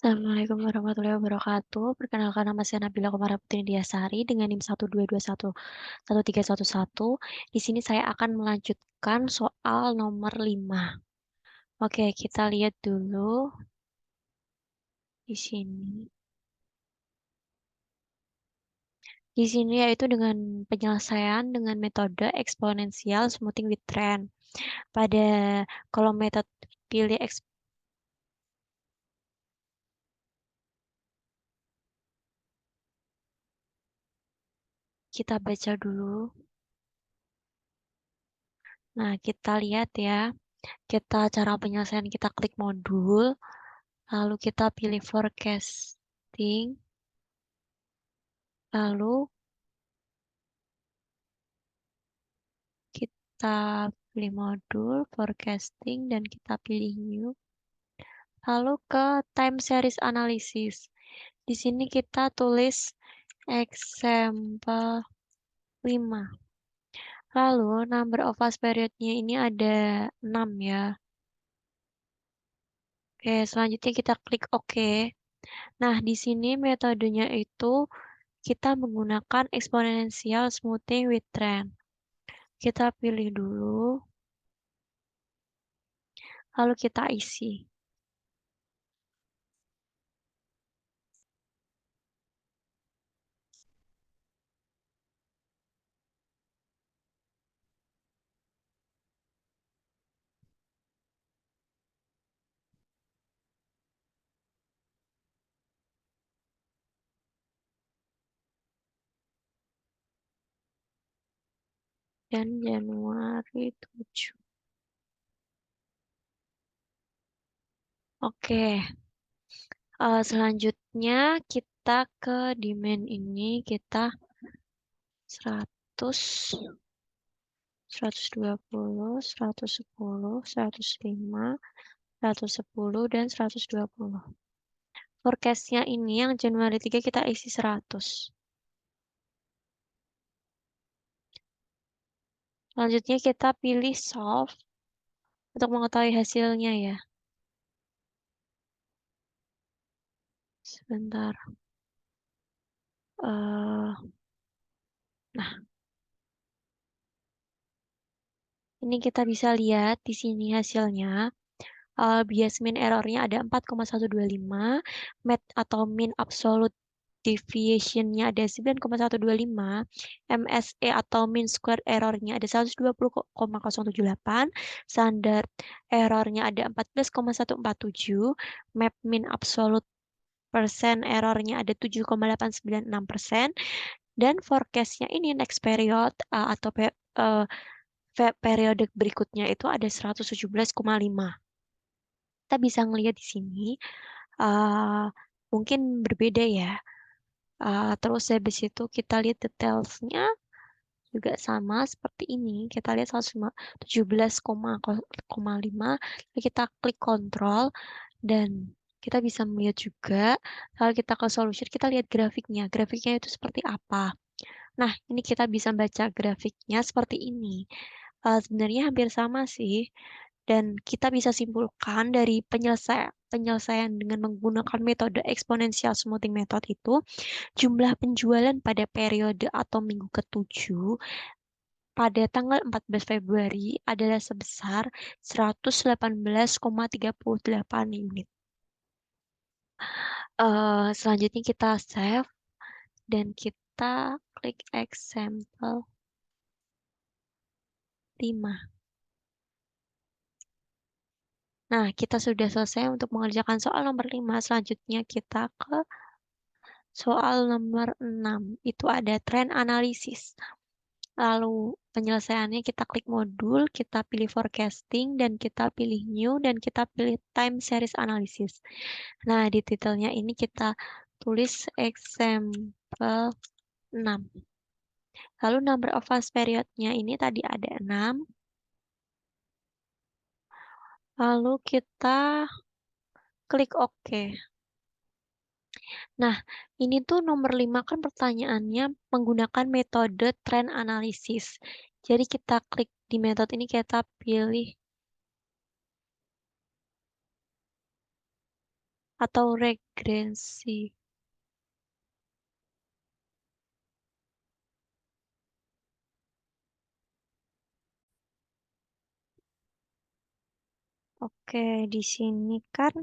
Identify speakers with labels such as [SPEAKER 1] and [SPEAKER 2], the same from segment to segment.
[SPEAKER 1] Assalamualaikum warahmatullahi wabarakatuh. Perkenalkan nama saya Nabila Kumara Putri Diasari dengan NIM 122111311. Di sini saya akan melanjutkan soal nomor 5. Oke, kita lihat dulu di sini. Di sini yaitu dengan penyelesaian dengan metode eksponensial smoothing with trend. Pada kolom metode pilih kita baca dulu. Nah, kita lihat ya. Cara penyelesaian kita klik modul, lalu kita pilih forecasting, lalu kita pilih modul forecasting dan kita pilih new, lalu ke time series analysis. Di sini kita tulis example 5. Lalu number of fast period-nya ini ada 6 ya. Oke, selanjutnya kita klik OK. Nah, di sini metodenya itu kita menggunakan exponential smoothing with trend. Kita pilih dulu, lalu kita isi. Dan Januari 7. Oke, selanjutnya kita ke demand ini, kita 100, 120, 110, 105, 110, dan 120. Forecast-nya ini yang Januari 3 kita isi 100. Selanjutnya kita pilih solve untuk mengetahui hasilnya ya. Sebentar. Nah, ini kita bisa lihat di sini hasilnya. Bias mean error-nya ada 4,125, met atau mean absolute deviation-nya ada 9,125, MSE atau mean square error-nya ada 120,078, standard error-nya ada 14,147, map mean absolute persen error-nya ada 7,896%, dan forecast-nya ini next period atau periode berikutnya itu ada 117,5. Kita bisa ngelihat di sini mungkin berbeda ya. Terus habis itu kita lihat detailsnya juga sama seperti ini. Kita lihat 117,5. Kita klik kontrol dan kita bisa melihat juga. Kalau kita ke solution, kita lihat grafiknya. Grafiknya itu seperti apa. Nah, ini kita bisa baca grafiknya seperti ini. Sebenarnya hampir sama sih. Dan kita bisa simpulkan dari penyelesaian dengan menggunakan metode exponential smoothing method itu, jumlah penjualan pada periode atau minggu ke-7 pada tanggal 14 Februari adalah sebesar 118,38 unit. Selanjutnya kita save dan kita klik example 5. Nah, kita sudah selesai untuk mengerjakan soal nomor 5. Selanjutnya kita ke soal nomor 6. Itu ada trend analysis. Lalu penyelesaiannya kita klik modul, kita pilih forecasting, dan kita pilih new, dan kita pilih time series analysis. Nah, di titelnya ini kita tulis example 6. Lalu number of fast period-nya ini tadi ada 6. Lalu kita klik OK. Nah, ini tuh nomor 5 kan pertanyaannya menggunakan metode trend analysis. Jadi kita klik di metode ini, kita pilih atau regresi. Oke, di sini kan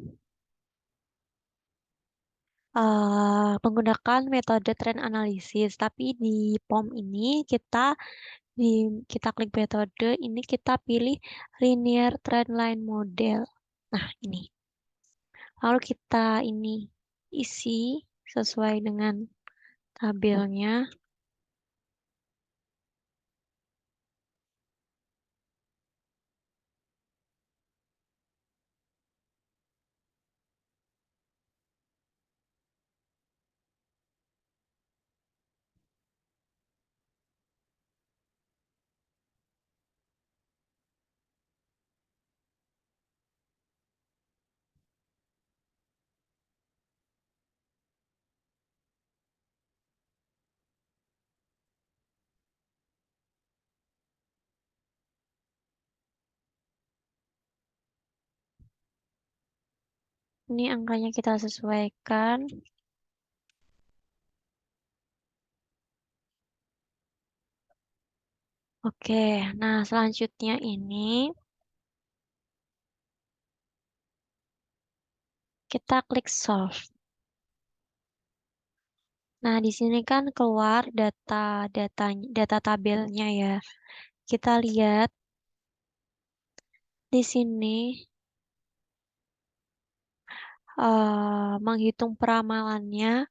[SPEAKER 1] menggunakan metode trend analysis, tapi di POM ini di kita klik metode ini kita pilih linear trendline model. Nah, ini. Lalu kita ini isi sesuai dengan tabelnya. Ini angkanya kita sesuaikan. Oke, nah selanjutnya ini kita klik solve. Nah, di sini kan keluar data tabelnya ya. Kita lihat di sini menghitung peramalannya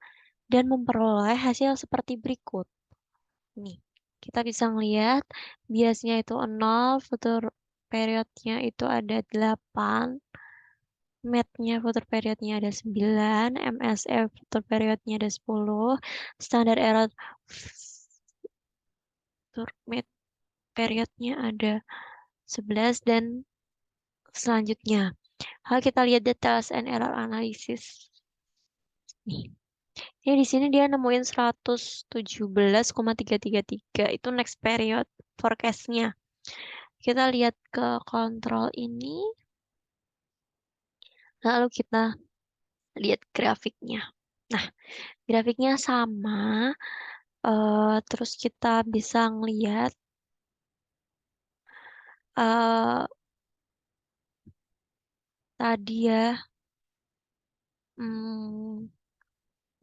[SPEAKER 1] dan memperoleh hasil seperti berikut. Nih, kita bisa ngelihat biasnya itu 0, future periodnya itu ada 8, MAT-nya future periodnya ada 9, MSF future periodnya ada 10, standar error future MAT periodnya ada 11, dan selanjutnya. Kita lihat details and error analysis. Nih. Ini di sini dia nemuin 117,333 itu next period forecast-nya. Kita lihat ke kontrol ini, lalu kita lihat grafiknya. Nah, grafiknya sama, terus kita bisa ngelihat uh, tadi ya, hmm,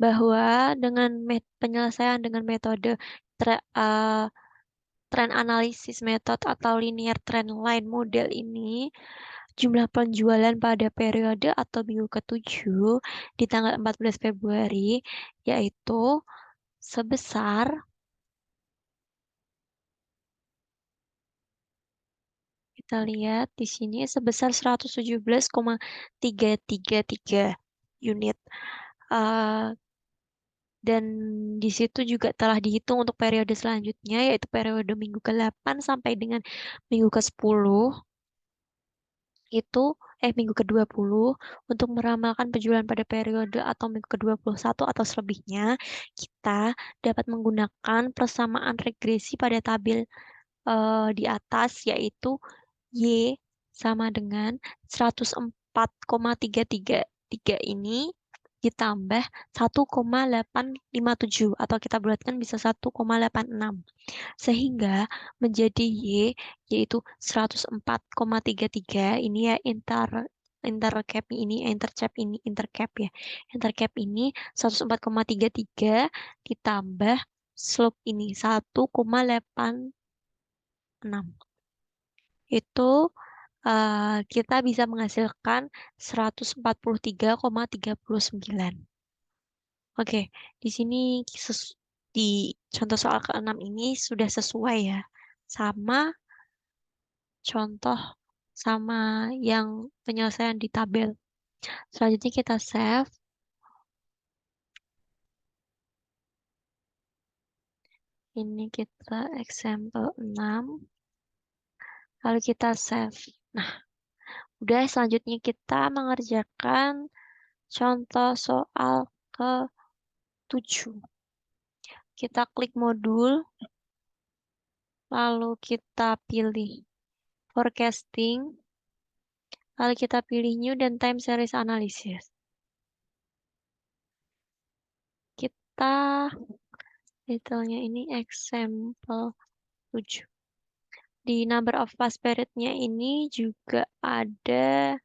[SPEAKER 1] bahwa dengan penyelesaian dengan metode trend analysis method atau linear trend line model ini, jumlah penjualan pada periode atau minggu ke-7 di tanggal 14 Februari yaitu sebesar kita lihat di sini sebesar 117,333 unit. Dan di situ juga telah dihitung untuk periode selanjutnya yaitu periode minggu ke-8 sampai dengan minggu ke-10 itu minggu ke-20 untuk meramalkan penjualan pada periode atau minggu ke-21 atau selebihnya, kita dapat menggunakan persamaan regresi pada tabel di atas yaitu Y sama dengan 104,333 ini ditambah 1,857 atau kita bulatkan bisa 1,86 sehingga menjadi yaitu 104,33 ini ya intercap ya. Intercap ini 104,33 ditambah slope ini 1,86. Itu kita bisa menghasilkan 143,39. Oke, di sini di contoh soal ke-6 ini sudah sesuai ya sama contoh sama yang penyelesaian di tabel. Selanjutnya kita save. Ini kita example 6. Lalu kita save. Nah, udah selanjutnya kita mengerjakan contoh soal ke-7. Kita klik modul, lalu kita pilih forecasting, lalu kita pilih new dan time series analysis. kita detailnya ini example 7. Di number of past period-nya ini juga ada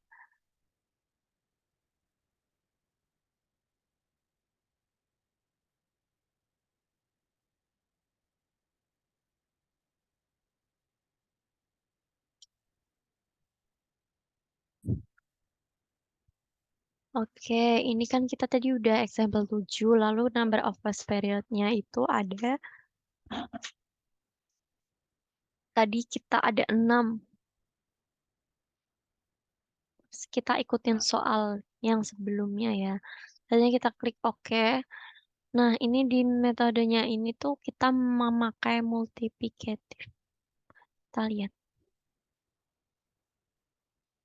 [SPEAKER 1] oke, ini kan kita tadi udah example 7, lalu number of past period-nya itu ada tadi kita ada 6. Kita ikutin soal yang sebelumnya ya. Selanjutnya kita klik oke. Nah, ini di metodenya ini tuh kita memakai multiplicative. Kita lihat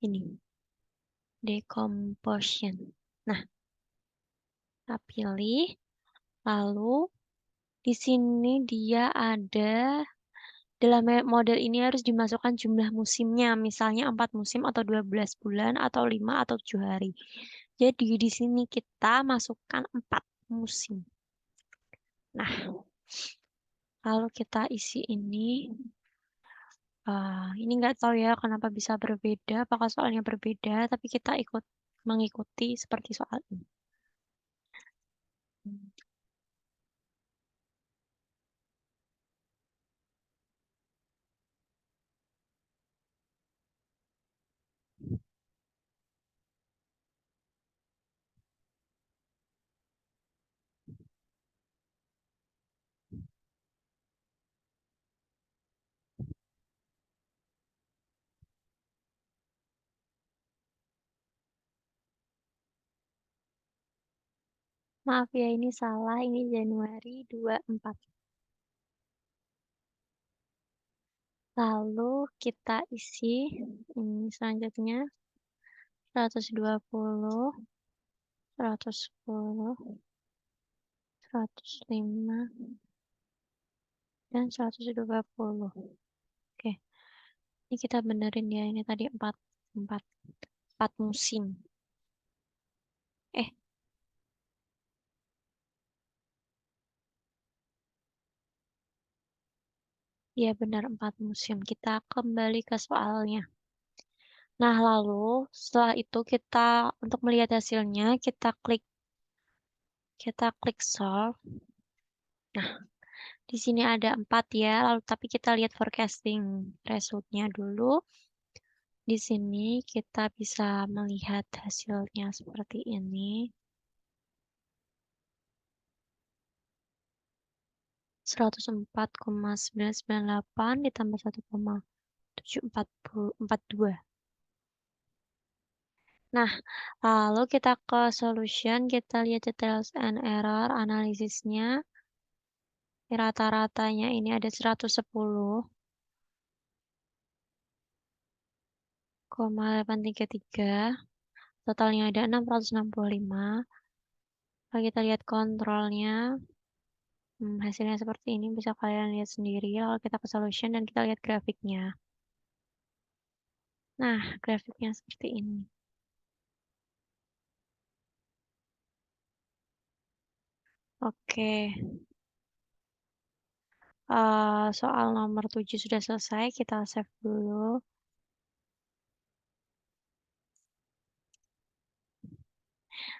[SPEAKER 1] ini, decomposition. Nah, kita pilih, lalu di sini dia ada dalam model ini harus dimasukkan jumlah musimnya, misalnya 4 musim atau 12 bulan atau 5 atau 7 hari. Jadi di sini kita masukkan 4 musim. Nah, kalau kita isi ini nggak tahu ya kenapa bisa berbeda, apakah soalnya berbeda, tapi kita mengikuti seperti soal ini. Maaf ya, ini salah, ini Januari 24. Lalu kita isi ini selanjutnya 120, 110, 105, dan 120. Oke, ini kita benerin ya, ini tadi 4 musim. Iya benar 4 musim. Kita kembali ke soalnya. Nah, lalu setelah itu untuk melihat hasilnya kita klik solve. Nah, di sini ada 4 ya, lalu tapi kita lihat forecasting resultnya dulu. Di sini kita bisa melihat hasilnya seperti ini. 104,998 ditambah 1,742. Nah, lalu kita ke solution, kita lihat details and error analisisnya. Rata-ratanya ini ada 110,833. Totalnya ada 665. Kalau kita lihat kontrolnya, hasilnya seperti ini, bisa kalian lihat sendiri. Lalu kita ke solution dan kita lihat grafiknya. Nah, grafiknya seperti ini. Oke. Soal nomor 7 sudah selesai, kita save dulu.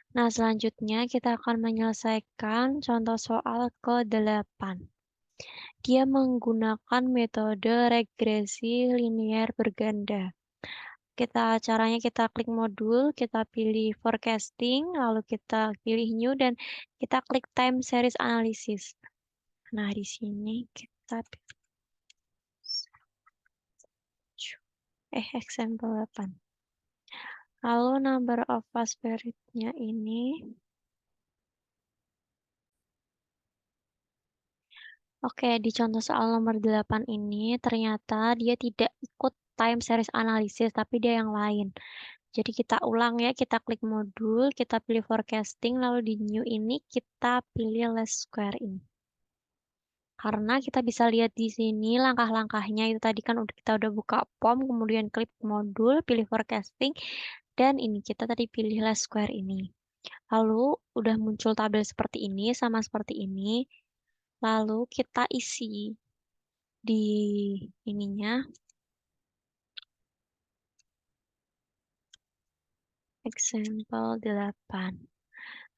[SPEAKER 1] Nah, selanjutnya kita akan menyelesaikan contoh soal ke-8. Dia menggunakan metode regresi linear berganda. Caranya kita klik modul, kita pilih forecasting, lalu kita pilih new dan kita klik time series analysis. Nah, di sini kita pilih example 8. Lalu number of past period-nya ini oke, di contoh soal nomor 8 ini ternyata dia tidak ikut time series analysis, tapi dia yang lain. Jadi kita ulang ya, kita klik modul, kita pilih forecasting, lalu di new ini kita pilih least square ini. Karena kita bisa lihat di sini langkah-langkahnya itu tadi kan kita udah buka POM, kemudian klik modul, pilih forecasting, dan ini kita tadi pilih least square ini. Lalu udah muncul tabel seperti ini, sama seperti ini. Lalu kita isi di ininya, example 8.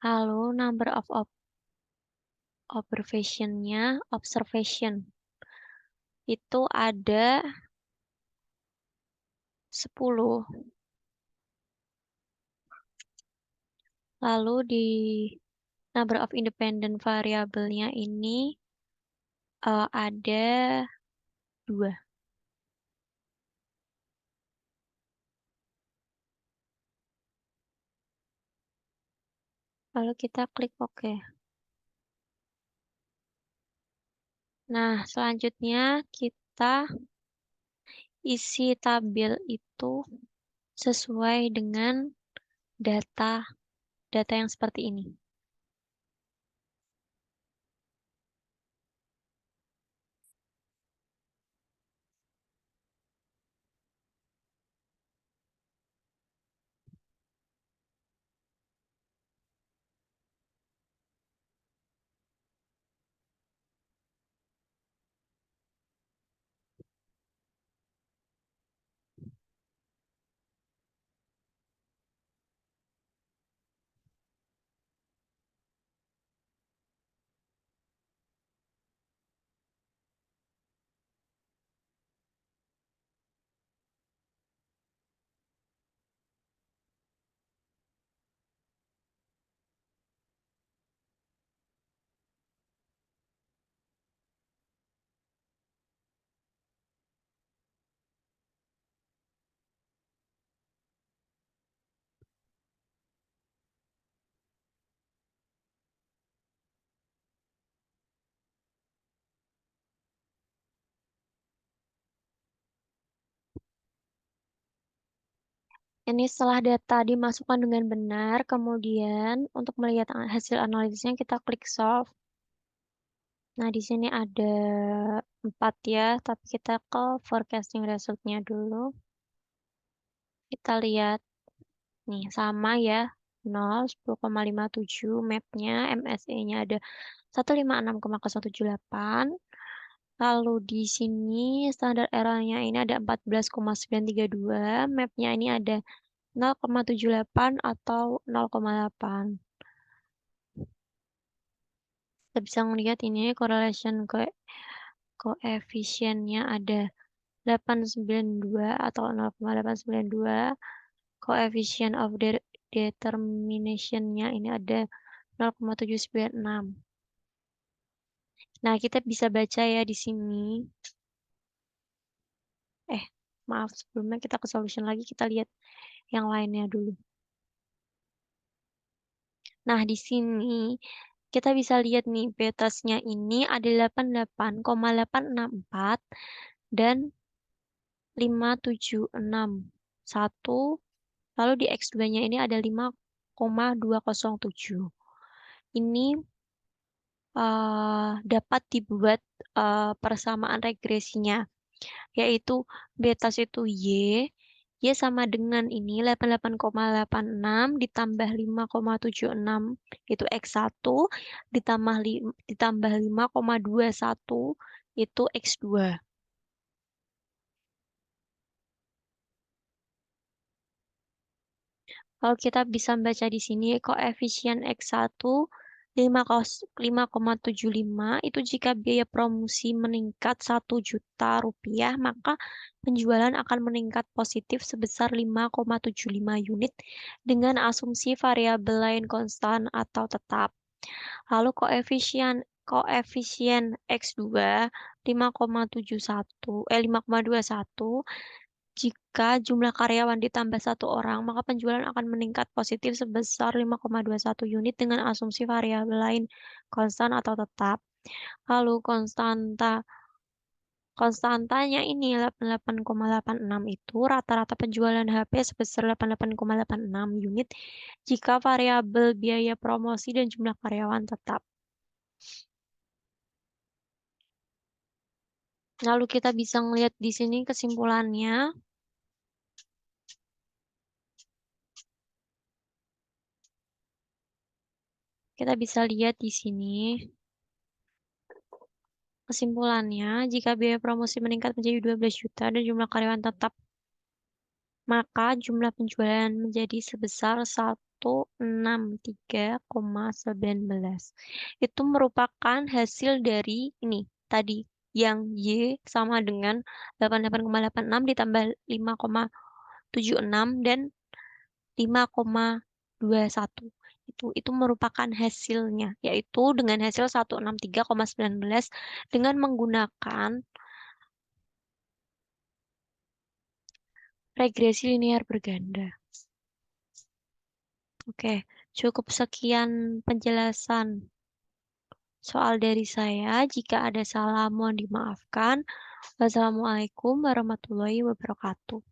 [SPEAKER 1] Lalu number of observation itu ada 10. Lalu di number of independent variabelnya ini ada 2. Lalu kita klik OK. Nah, selanjutnya kita isi tabel itu sesuai dengan data yang seperti ini. Ini setelah data dimasukkan dengan benar, kemudian untuk melihat hasil analisisnya kita klik solve. Nah, di sini ada 4 ya, tapi kita ke forecasting resultnya dulu. Kita lihat, nih sama ya, 0, 10,57, mapnya, MSE-nya ada 156,078. Lalu di sini standar error-nya ini ada 14,932, mapnya ini ada 0,78 atau 0,8. Kita bisa melihat ini correlation koefisiennya ada 892 atau 0,892. Coefficient of determination-nya ini ada 0,796. Nah, kita bisa baca ya di sini. Maaf, sebelumnya kita ke solution lagi, kita lihat yang lainnya dulu. Nah, di sini kita bisa lihat nih, betasnya ini ada 88,864 dan 5761. Lalu di X2-nya ini ada 5,207. Ini dapat dibuat persamaan regresinya, yaitu betas itu Y sama dengan ini 88,86 ditambah 5,76 itu X1 ditambah 5,21 itu X2. Kalau kita bisa baca di sini koefisien X1 5,75 itu jika biaya promosi meningkat 1 juta rupiah, maka penjualan akan meningkat positif sebesar 5,75 unit dengan asumsi variabel lain konstan atau tetap. Lalu koefisien X2 5,21 jika jumlah karyawan ditambah 1 orang, maka penjualan akan meningkat positif sebesar 5,21 unit dengan asumsi variabel lain konstan atau tetap. Lalu konstantanya ini 88,86 itu rata-rata penjualan HP sebesar 88,86 unit jika variabel biaya promosi dan jumlah karyawan tetap. Lalu kita bisa melihat di sini kesimpulannya. Kita bisa lihat di sini, kesimpulannya, jika biaya promosi meningkat menjadi 12 juta dan jumlah karyawan tetap, maka jumlah penjualan menjadi sebesar 163,19. Itu merupakan hasil dari ini tadi, yang Y sama dengan 88,86 ditambah 5,76 dan 5,21. Itu merupakan hasilnya, yaitu dengan hasil 163,19 dengan menggunakan regresi linear berganda. Oke, cukup sekian penjelasan soal dari saya. Jika ada salah, mohon dimaafkan. Wassalamualaikum warahmatullahi wabarakatuh.